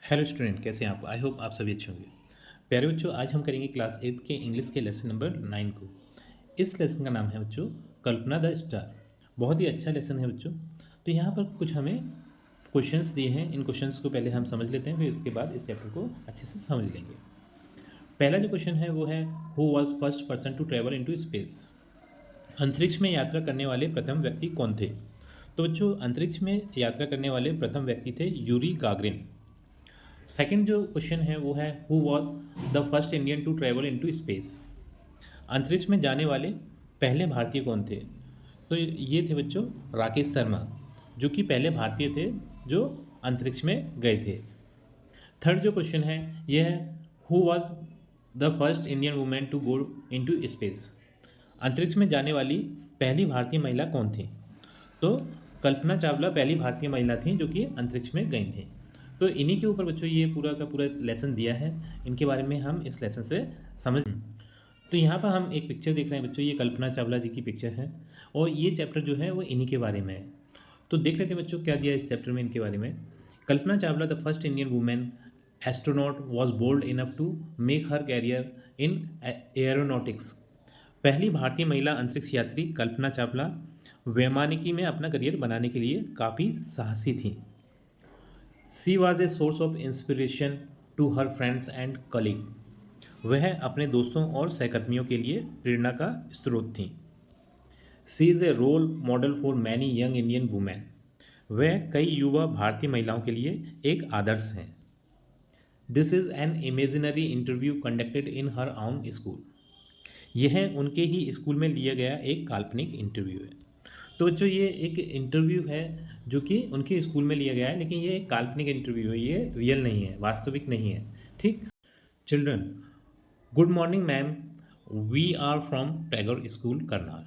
Hello student, कैसे हैं आप? आई होप आप सभी अच्छे होंगे। प्यारे बच्चों, आज हम करेंगे क्लास 8 के इंग्लिश के लेसन नंबर 9 को। इस लेसन का नाम है बच्चों कल्पना द स्टार। बहुत ही अच्छा लेसन है बच्चों। तो यहाँ पर कुछ हमें क्वेश्चंस दिए हैं। इन क्वेश्चंस को पहले हम समझ लेते हैं, फिर इसके बाद इस चैप्टर को अच्छे से समझ लेंगे। पहला जो क्वेश्चन है वो है, who was first person to travel into space? अंतरिक्ष में यात्रा करने वाले प्रथम व्यक्ति कौन थे? तो बच्चों, अंतरिक्ष में यात्रा करने वाले प्रथम व्यक्ति थे यूरी गागरिन। सेकंड जो क्वेश्चन है वो है, who was the first Indian to travel into space? अंतरिक्ष में जाने वाले पहले भारतीय कौन थे? तो ये थे बच्चों राकेश शर्मा, जो कि पहले भारतीय थे जो अंतरिक्ष में गए थे। थर्ड जो क्वेश्चन है ये है, who was the first Indian women to go into space? अंतरिक्ष में जाने वाली पहली भारतीय महिला कौन थी? तो कल्पना चावला पहली भारतीय महिला थी जो कि अंतरिक्ष में गई थी। तो इन्हीं के ऊपर बच्चों ये पूरा का पूरा लेसन दिया है। इनके बारे में हम इस लेसन से समझ। तो यहाँ पर हम एक पिक्चर देख रहे हैं बच्चों, ये कल्पना चावला जी की पिक्चर है और ये चैप्टर जो है वो इन्हीं के बारे में है। तो देख लेते हैं बच्चों क्या दिया इस चैप्टर में इनके बारे में। Kalpana Chawla the first Indian women astronaut was bold enough to make her career in aeronautics. पहली भारतीय महिला अंतरिक्ष यात्री कल्पना चावला वैमानिकी में अपना करियर बनाने के लिए काफ़ी साहसी थी। She was a source of inspiration to her friends and colleague. वह अपने दोस्तों और सहकर्मियों के लिए प्रेरणा का स्रोत थी। She is a role model for many young Indian women. वह कई युवा भारतीय महिलाओं के लिए एक आदर्श हैं। This is an imaginary interview conducted in her own school. यह उनके ही स्कूल में लिया गया एक काल्पनिक इंटरव्यू है। तो बच्चों, ये एक इंटरव्यू है जो कि उनके स्कूल में लिया गया है, लेकिन ये एक काल्पनिक इंटरव्यू है, ये रियल नहीं है, वास्तविक नहीं है। ठीक। Children, good morning ma'am, we are from Tagore school Karnal.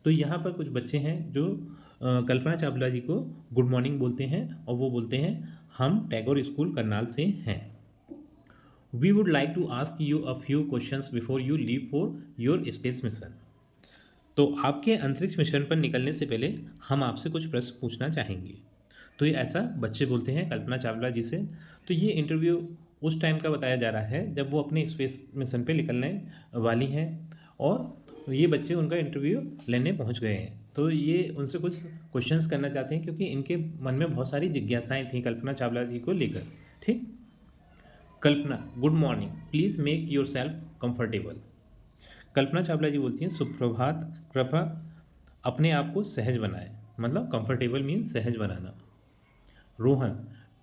तो यहाँ पर कुछ बच्चे हैं जो कल्पना चावला जी को गुड मॉर्निंग बोलते हैं और वो बोलते हैं हम टैगोर स्कूल करनाल से हैं। We would like to ask you a few questions before you leave for your space mission. तो आपके अंतरिक्ष मिशन पर निकलने से पहले हम आपसे कुछ प्रश्न पूछना चाहेंगे। तो ये ऐसा बच्चे बोलते हैं कल्पना चावला जी से। तो ये इंटरव्यू उस टाइम का बताया जा रहा है जब वो अपने स्पेस मिशन पे निकलने वाली हैं और ये बच्चे उनका इंटरव्यू लेने पहुंच गए हैं। तो ये उनसे कुछ क्वेश्चंस करना चाहते हैं क्योंकि इनके मन में बहुत सारी जिज्ञासाएं थी कल्पना चावला जी को लेकर। ठीक। Kalpana, good morning, please make yourself comfortable. Kalpana Chawla ji बोलती हैं सुप्रभात, कृपया अपने आप को सहज बनाएं। मतलब कंफर्टेबल मीन्स सहज बनाना। Rohan,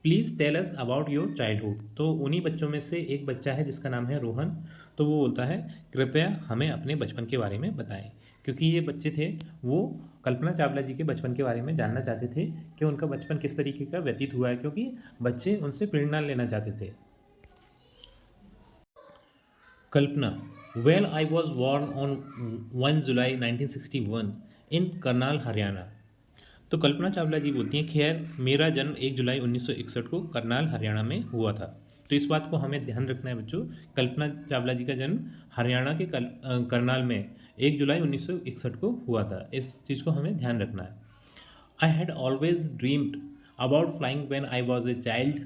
please tell us about your childhood. तो उन्हीं बच्चों में से एक बच्चा है जिसका नाम है रोहन। तो वो बोलता है कृपया हमें अपने बचपन के बारे में बताएं। क्योंकि ये बच्चे थे वो कल्पना चावला जी के बचपन के बारे में जानना चाहते थे कि उनका बचपन किस तरीके का व्यतीत हुआ है, क्योंकि बच्चे उनसे प्रेरणा लेना चाहते थे। Kalpana, well I was born on 1 July 1961 in Karnal Haryana. तो कल्पना चावला जी बोलती हैं खैर मेरा जन्म 1 जुलाई 1961 को करनाल हरियाणा में हुआ था। तो इस बात को हमें ध्यान रखना है बच्चों, कल्पना चावला जी का जन्म हरियाणा के करनाल में 1 जुलाई 1961 को हुआ था। इस चीज़ को हमें ध्यान रखना है। I had always dreamed about flying when I was a child.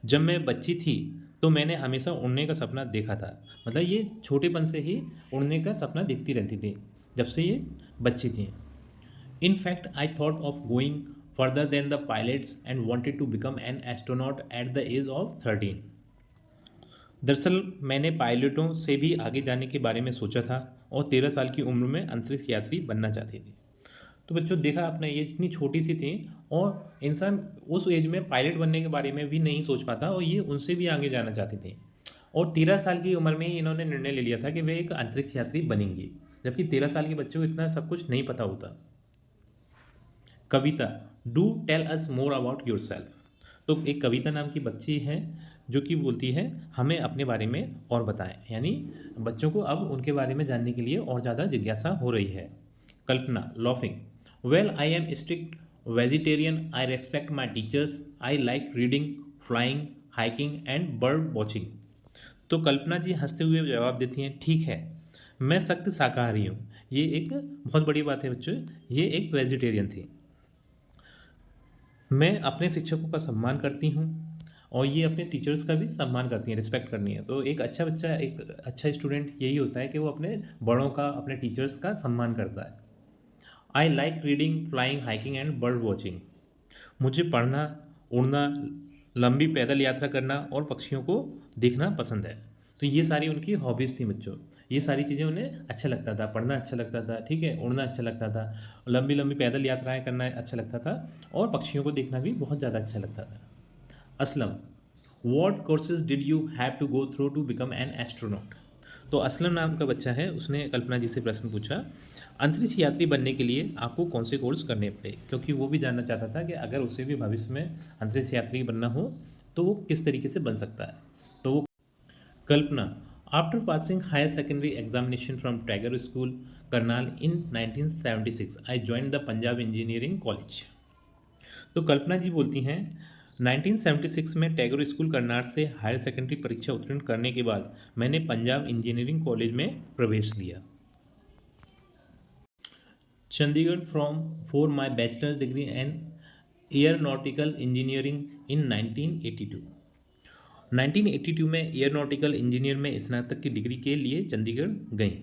जब मैं बच्ची थी तो मैंने हमेशा उड़ने का सपना देखा था। मतलब ये छोटेपन से ही उड़ने का सपना देखती रहती थी जब से ये बच्ची थी। In fact I thought of going further then the pilots and wanted to become an astronaut at the age of 13। दरअसल मैंने पायलटों से भी आगे जाने के बारे में सोचा था और 13 साल की उम्र में अंतरिक्ष यात्री बनना चाहती थी। तो बच्चों देखा आपने, ये इतनी छोटी सी थी और इंसान उस एज में पायलट बनने के बारे में भी नहीं सोच पाता और ये उनसे भी आगे जाना चाहती थी। और 13 साल की उम्र में ही इन्होंने निर्णय ले लिया था कि वे एक अंतरिक्ष यात्री बनेंगी, जबकि 13 साल के बच्चे को इतना सब कुछ नहीं पता होता। Kavita, do tell us more about yourself. तो एक कविता नाम की बच्ची है जो कि बोलती है हमें अपने बारे में और बताएं, यानी बच्चों को अब उनके बारे में जानने के लिए और ज़्यादा जिज्ञासा हो रही है। Kalpana, laughing, well I am strict vegetarian, I respect my teachers, I like reading, flying, hiking and bird watching. तो कल्पना जी हंसते हुए जवाब देती हैं ठीक है, मैं सख्त शाकाहारी हूँ। ये एक बहुत बड़ी बात है बच्चों, ये एक वेजिटेरियन थी। मैं अपने शिक्षकों का सम्मान करती हूँ और ये अपने टीचर्स का भी सम्मान करती हैं, रिस्पेक्ट करनी है। तो एक अच्छा बच्चा, एक अच्छा स्टूडेंट यही होता है कि वो अपने बड़ों का, अपने टीचर्स का सम्मान करता है। आई like reading, flying, hiking and bird watching. मुझे पढ़ना, उड़ना, लंबी पैदल यात्रा करना और पक्षियों को देखना पसंद है। तो ये सारी उनकी हॉबीज़ थी बच्चों। ये सारी चीज़ें उन्हें अच्छा लगता था, पढ़ना अच्छा लगता था, ठीक है, उड़ना अच्छा लगता था, लंबी लंबी पैदल यात्राएं करना अच्छा लगता था, और पक्षियों को देखना भी बहुत ज़्यादा अच्छा लगता था। Aslam, what courses did you have to go through to become an astronaut? तो असलम नाम का बच्चा है, उसने कल्पना जी से प्रश्न पूछा, अंतरिक्ष यात्री बनने के लिए आपको कौन से कोर्स करने पड़े, क्योंकि वो भी जानना चाहता था कि अगर उसे भी भविष्य में अंतरिक्ष यात्री बनना हो तो वो किस तरीके से बन सकता है। तो वो Kalpana, after passing higher secondary examination from Tagore school Karnal in 1976 I join the Punjab engineering college. तो कल्पना जी बोलती हैं, 1976 में टैगोर स्कूल करनाल से हायर सेकेंडरी परीक्षा उत्तीर्ण करने के बाद मैंने पंजाब इंजीनियरिंग कॉलेज में प्रवेश लिया। Chandigarh from for my bachelors degree and aeronautical engineering in 1982। 1982 में एयरोनॉटिकल इंजीनियर में स्नातक की डिग्री के लिए चंडीगढ़ गई।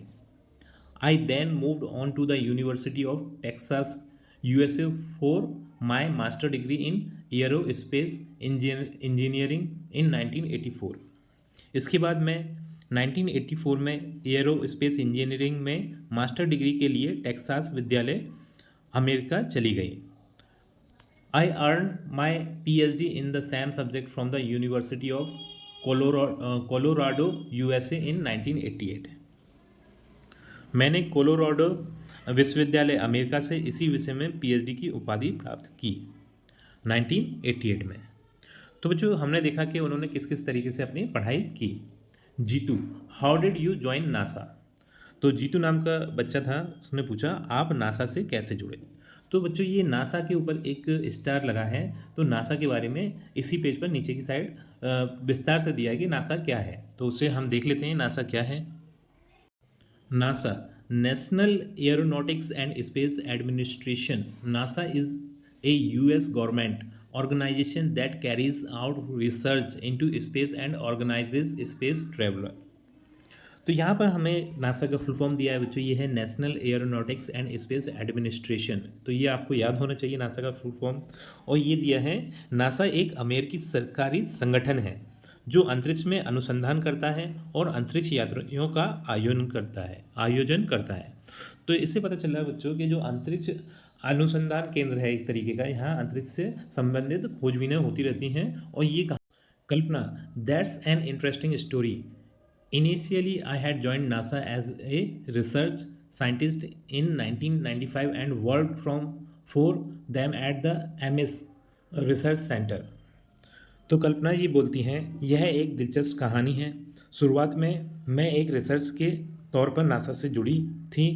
I then moved on to the university of Texas USA for my master degree in aerospace engineering in 1984। इसके बाद मैं 1984 में एयरोस्पेस इंजीनियरिंग में मास्टर डिग्री के लिए टेक्सास विद्यालय अमेरिका चली गई। I earned my PhD in the same subject from the University of Colorado, USA in 1988। मैंने कोलोराडो विश्वविद्यालय अमेरिका से इसी विषय में पीएचडी की उपाधि प्राप्त की 1988 में। तो बच्चों, हमने देखा कि उन्होंने किस किस तरीके से अपनी पढ़ाई की। Jitu, how did you join NASA? तो जीतू नाम का बच्चा था, उसने पूछा आप नासा से कैसे जुड़े? तो बच्चों, ये नासा के ऊपर एक स्टार लगा है, तो नासा के बारे में इसी पेज पर नीचे की साइड विस्तार से दिया है कि नासा क्या है। तो उसे हम देख लेते हैं, नासा क्या है। NASA, national aeronautics and space administration. NASA is a US government organization that carries out research into space and organizes space traveler। तो यहाँ पर हमें नासा का फुल फॉर्म दिया है बच्चों, ये है national aeronautics and space administration. तो ये आपको याद होना चाहिए नासा का फुल फॉर्म। और ये दिया है, नासा एक अमेरिकी सरकारी संगठन है जो अंतरिक्ष में अनुसंधान करता है और अंतरिक्ष यात्रियों का आयोजन करता है। तो इससे पता चल रहा है बच्चों कि जो अंतरिक्ष अनुसंधान केंद्र है एक तरीके का, यहाँ अंतरिक्ष से संबंधित खोजबीनें होती रहती हैं। और ये Kalpana, that's an interesting story. Initially, I had joined NASA as a research scientist in 1995 and worked for them at the MS Research Center। तो कल्पना ये बोलती हैं, यह एक दिलचस्प कहानी है। शुरुआत में मैं एक रिसर्च के तौर पर नासा से जुड़ी थी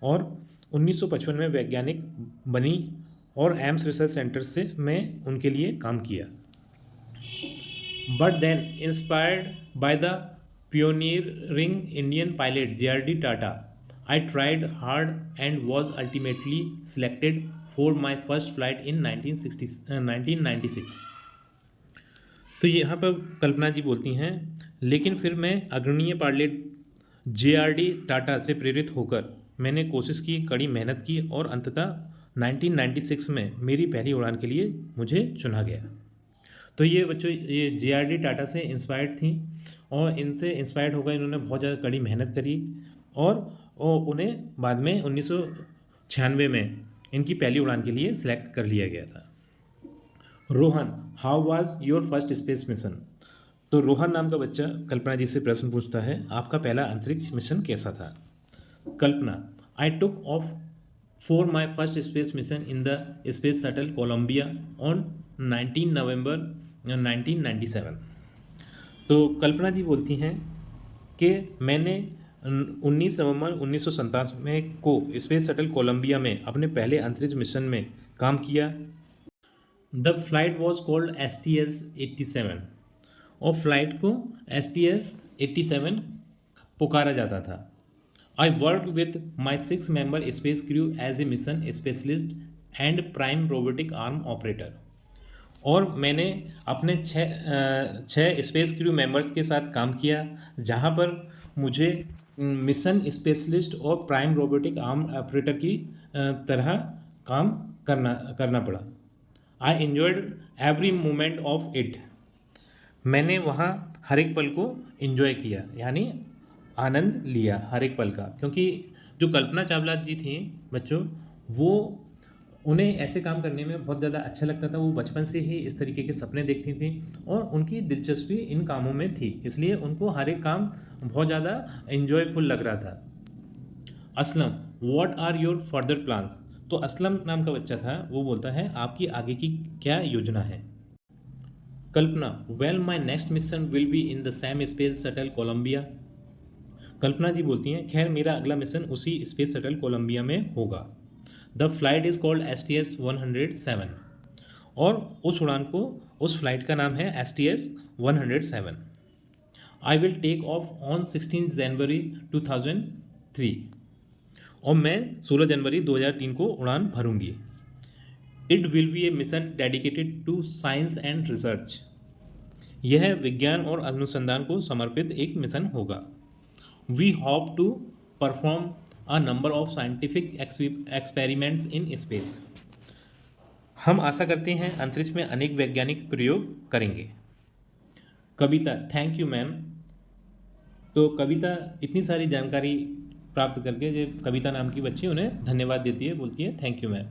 और 1955 में वैज्ञानिक बनी और एम्स रिसर्च सेंटर से मैं उनके लिए काम किया। But then inspired by the pioneering Indian pilot J.R.D. Tata, I tried hard and was ultimately selected for my first flight in 1996। तो यहाँ पर कल्पना जी बोलती हैं, लेकिन फिर मैं अग्रणीय पायलट J.R.D. टाटा से प्रेरित होकर मैंने कोशिश की, कड़ी मेहनत की और अंततः 1996 में मेरी पहली उड़ान के लिए मुझे चुना गया। तो ये बच्चों, ये J.R.D. टाटा से इंस्पायर्ड थी और इनसे इंस्पायर्ड होकर इन्होंने बहुत ज़्यादा कड़ी मेहनत करी और उन्हें बाद में 1996 में इनकी पहली उड़ान के लिए सिलेक्ट कर लिया गया था। Rohan, how was your first space mission? तो रोहन नाम का बच्चा कल्पना जी से प्रश्न पूछता है, आपका पहला अंतरिक्ष मिशन कैसा था? Kalpana, I took off for my first space mission in the space shuttle Columbia on 19 November 1997। तो कल्पना जी बोलती हैं कि मैंने 19 नवंबर 1997 को स्पेस शटल कोलंबिया में अपने पहले अंतरिक्ष मिशन में काम किया। The flight was called STS-87 और फ्लाइट को STS-87 पुकारा जाता था। I work with my 6 member space crew as a mission specialist and prime robotic arm operator. और मैंने अपने छः स्पेस क्रू मेंबर्स के साथ काम किया, जहाँ पर मुझे मिशन स्पेशलिस्ट और प्राइम रोबोटिक आर्म ऑपरेटर की तरह काम करना पड़ा। I enjoyed every moment of it. मैंने वहाँ हर एक पल को एंजॉय किया, यानी आनंद लिया हर एक पल का, क्योंकि जो कल्पना चावला जी थी बच्चों, वो उन्हें ऐसे काम करने में बहुत ज़्यादा अच्छा लगता था। वो बचपन से ही इस तरीके के सपने देखती थी और उनकी दिलचस्पी इन कामों में थी, इसलिए उनको हर एक काम बहुत ज़्यादा एंजॉयफुल लग रहा था। Aslam, what are your further plans? तो असलम नाम का बच्चा था, वो बोलता है आपकी आगे की क्या योजना है। Kalpana, well my next mission will be in the same space shuttle Columbia. Kalpana ji बोलती हैं खैर मेरा अगला मिशन उसी स्पेस शटल कोलंबिया में होगा। The flight is called STS 107 और उस फ्लाइट का नाम है STS 107। I will take off on 16 जनवरी 2003 और मैं 16 जनवरी 2003 को उड़ान भरूंगी। It will be a mission dedicated to science and research. यह विज्ञान और अनुसंधान को समर्पित एक मिशन होगा। We hope to perform a number of scientific experiments in space. हम आशा करते हैं अंतरिक्ष में अनेक वैज्ञानिक प्रयोग करेंगे। कविता, थैंक यू मैम। तो कविता इतनी सारी जानकारी प्राप्त करके, जो कविता नाम की बच्ची, उन्हें धन्यवाद देती है, बोलती है थैंक यू मैम।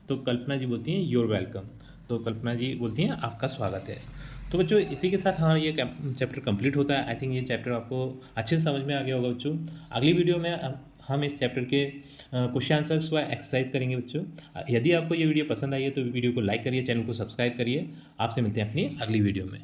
तो कल्पना जी बोलती हैं यूर वेलकम। तो कल्पना जी बोलती हैं आपका स्वागत है। तो बच्चों इसी के साथ हमारा ये चैप्टर कंप्लीट होता है। आई थिंक ये चैप्टर आपको अच्छे से समझ में आ गया होगा बच्चों। अगली वीडियो में हम इस चैप्टर के क्वेश्चन आंसर्स व एक्सरसाइज करेंगे बच्चों। यदि आपको ये वीडियो पसंद आई है तो वीडियो को लाइक करिए, चैनल को सब्सक्राइब करिए। आपसे मिलते हैं अपनी अगली वीडियो में।